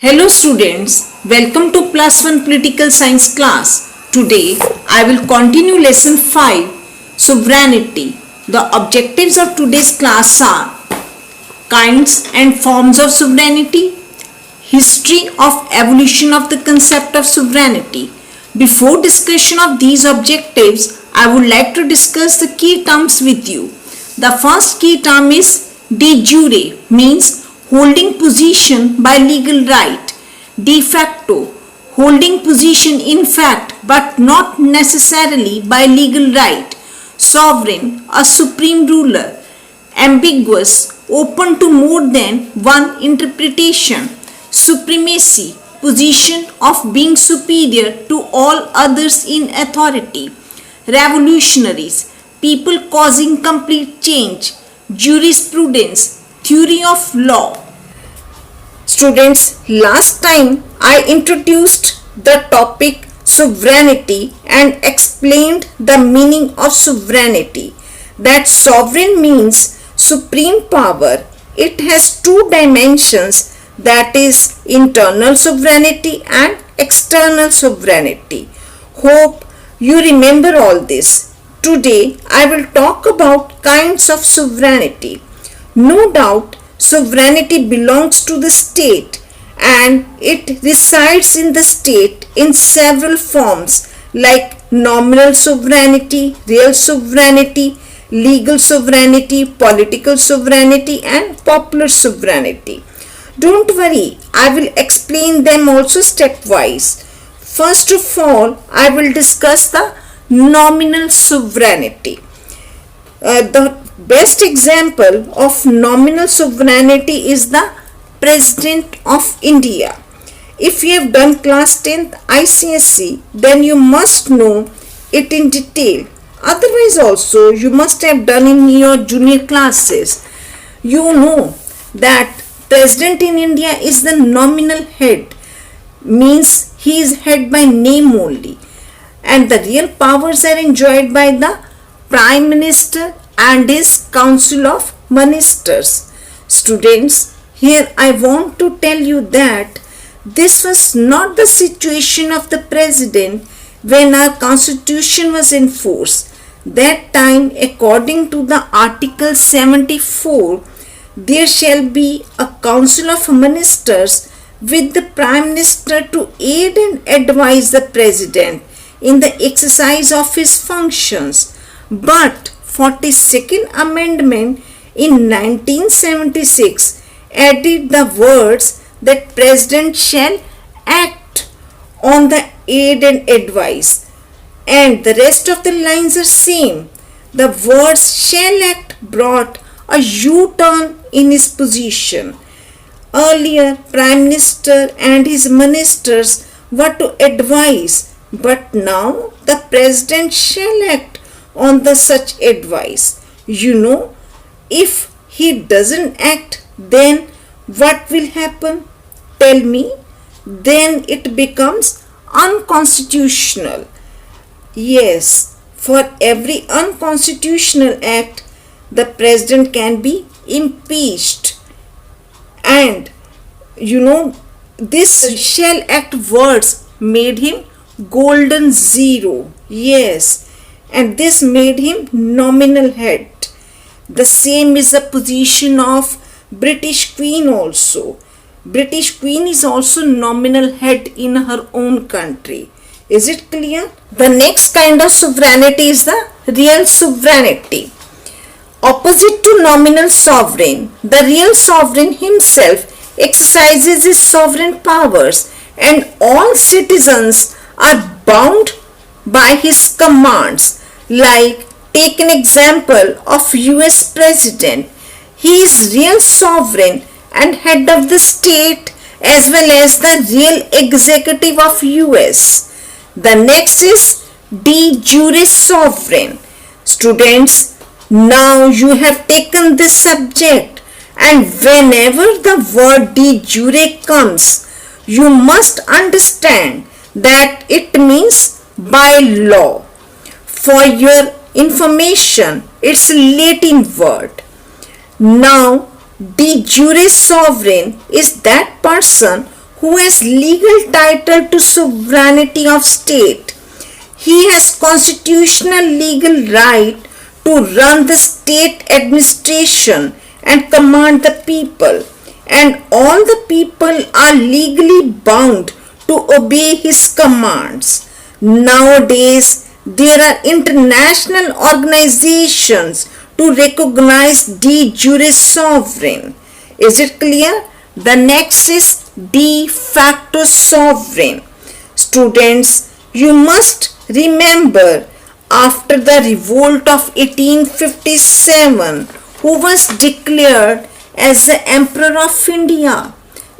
Hello students, welcome to Plus 1 Political Science class. Today I will continue lesson 5, Sovereignty. The objectives of today's class are kinds and forms of sovereignty, history of evolution of the concept of sovereignty. Before discussion of these objectives, I would like to discuss the key terms with you. The first key term is de jure, means holding position by legal right. De facto, holding position in fact but not necessarily by legal right. Sovereign, a supreme ruler. Ambiguous, open to more than one interpretation. Supremacy, position of being superior to all others in authority. Revolutionaries, people causing complete change. Jurisprudence, theory of law. Students, last time I introduced the topic sovereignty and explained the meaning of sovereignty. That sovereign means supreme power. It has two dimensions, that is internal sovereignty and external sovereignty. Hope you remember all this. Today I will talk about kinds of sovereignty. No doubt sovereignty belongs to the state and it resides in the state in several forms like nominal sovereignty, real sovereignty, legal sovereignty, political sovereignty and popular sovereignty. Don't worry, I will explain them also stepwise. First of all, I will discuss the nominal sovereignty. The best example of nominal sovereignty is the President of India. If you have done class 10th ICSE, then you must know it in detail. Otherwise also you must have done in your junior classes. You know that President in India is the nominal head, means he is head by name only, and the real powers are enjoyed by the Prime Minister and his Council of Ministers. Students, here I want to tell you that this was not the situation of the President when our Constitution was in force. That time, according to the Article 74, there shall be a Council of Ministers with the Prime Minister to aid and advise the President in the exercise of his functions. But 42nd Amendment in 1976 added the words that President shall act on the aid and advice, and the rest of the lines are same. The words shall act brought a U-turn in his position. Earlier, Prime Minister and his ministers were to advise, but now the President shall act on the such advice. You know, if he doesn't act, then what will happen? Tell me. Then it becomes unconstitutional. Yes, for every unconstitutional act, the President can be impeached. And you know, this shall act words made him golden zero. Yes, and this made him nominal head. The same is the position of British Queen also. British Queen is also nominal head in her own country. Is it clear? The next kind of sovereignty is the real sovereignty. Opposite to nominal sovereign, the real sovereign himself exercises his sovereign powers and all citizens are bound by his commands. Like, take an example of US President. He is real sovereign and head of the state as well as the real executive of US. The next is de jure sovereign. Students, now you have taken this subject, and whenever the word de jure comes, you must understand that it means by law. For your information, it's a Latin word. Now, de jure sovereign is that person who has legal title to sovereignty of state. He has constitutional legal right to run the state administration and command the people, and all the people are legally bound to obey his commands. Nowadays, there are international organizations to recognize de jure sovereign. Is it clear? The next is de facto sovereign. Students, you must remember, after the revolt of 1857, who was declared as the Emperor of India?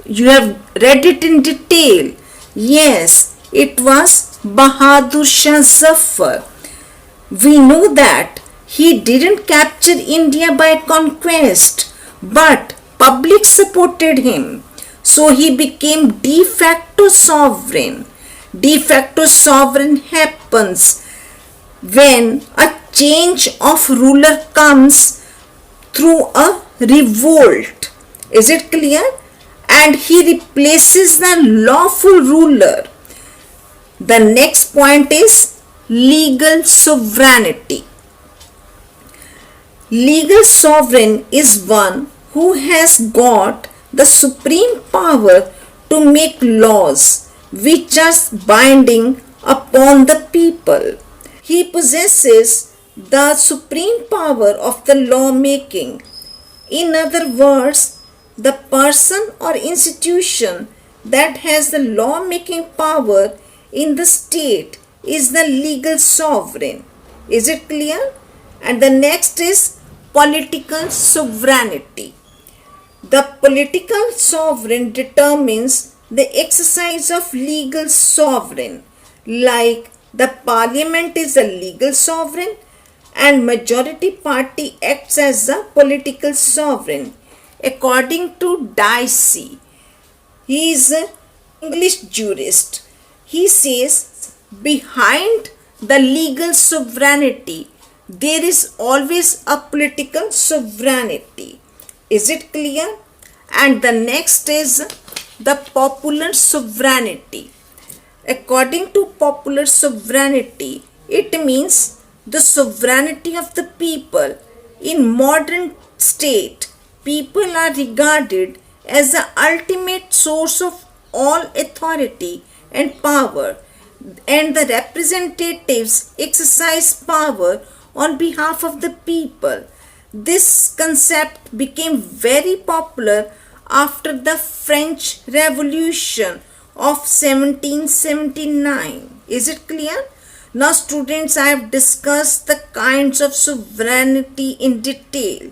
You have read it in detail. Yes, it was Bahadur Shah Zafar. We know that he didn't capture India by conquest, but public supported him. So he became de facto sovereign. De facto sovereign happens when a change of ruler comes through a revolt. Is it clear? And he replaces the lawful ruler. The next point is legal sovereignty. Legal sovereign is one who has got the supreme power to make laws which are binding upon the people. He possesses the supreme power of the law making. In other words, the person or institution that has the law making power in the state is the legal sovereign. Is it clear? And the next is political sovereignty. The political sovereign determines the exercise of legal sovereign, like the parliament is a legal sovereign and majority party acts as a political sovereign. According to Dicey, he is an English jurist. He says behind the legal sovereignty there is always a political sovereignty. Is it clear? And the next is the popular sovereignty. According to popular sovereignty, it means the sovereignty of the people. In modern state, people are regarded as the ultimate source of all authority and power, and the representatives exercise power on behalf of the people. This concept became very popular after the French Revolution of 1779. Is it clear? Now students, I have discussed the kinds of sovereignty in detail.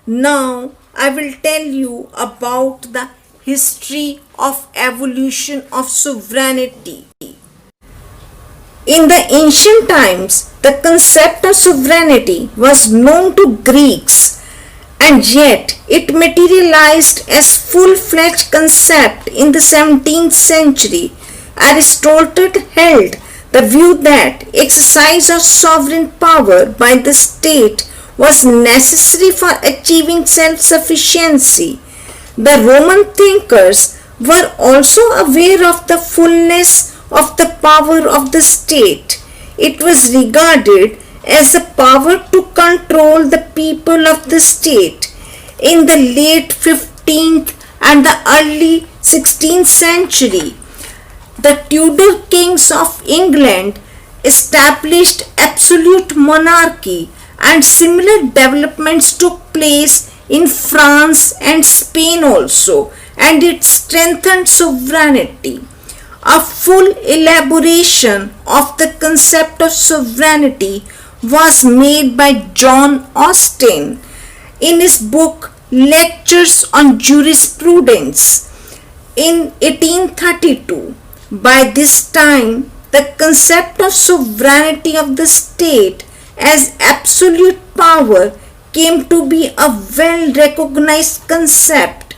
Now I will tell you about the history of evolution of sovereignty. In the ancient times, the concept of sovereignty was known to Greeks, and yet it materialized as full-fledged concept in the 17th century. Aristotle held the view that exercise of sovereign power by the state was necessary for achieving self-sufficiency. The Roman thinkers were also aware of the fullness of the power of the state. It was regarded as the power to control the people of the state. In the late 15th and the early 16th century, the Tudor kings of England established absolute monarchy, and similar developments took place in France and Spain also, and it strengthened sovereignty. A full elaboration of the concept of sovereignty was made by John Austin in his book Lectures on Jurisprudence in 1832. By this time, the concept of sovereignty of the state as absolute power came to be a well-recognized concept.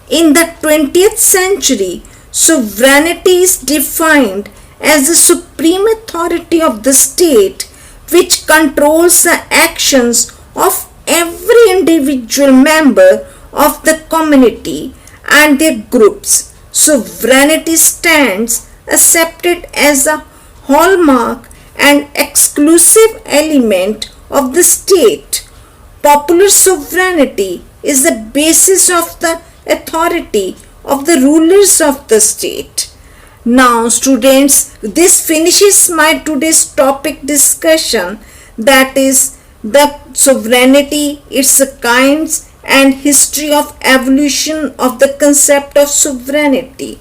In the 20th century, sovereignty is defined as the supreme authority of the state which controls the actions of every individual member of the community and their groups. sovereignty stands accepted as a hallmark and exclusive element of the state. Popular sovereignty is the basis of the authority of the rulers of the state. Now students, this finishes my today's topic discussion, that is the sovereignty, its kinds and history of evolution of the concept of sovereignty.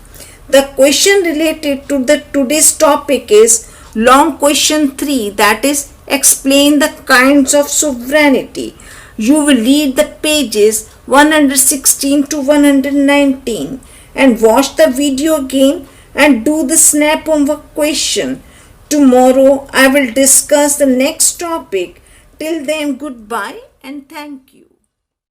The question related to the today's topic is long question 3, that is explain the kinds of sovereignty. You will read the pages 116 to 119 and watch the video again and do the snap homework question. Tomorrow I will discuss the next topic. Till then, goodbye and thank you.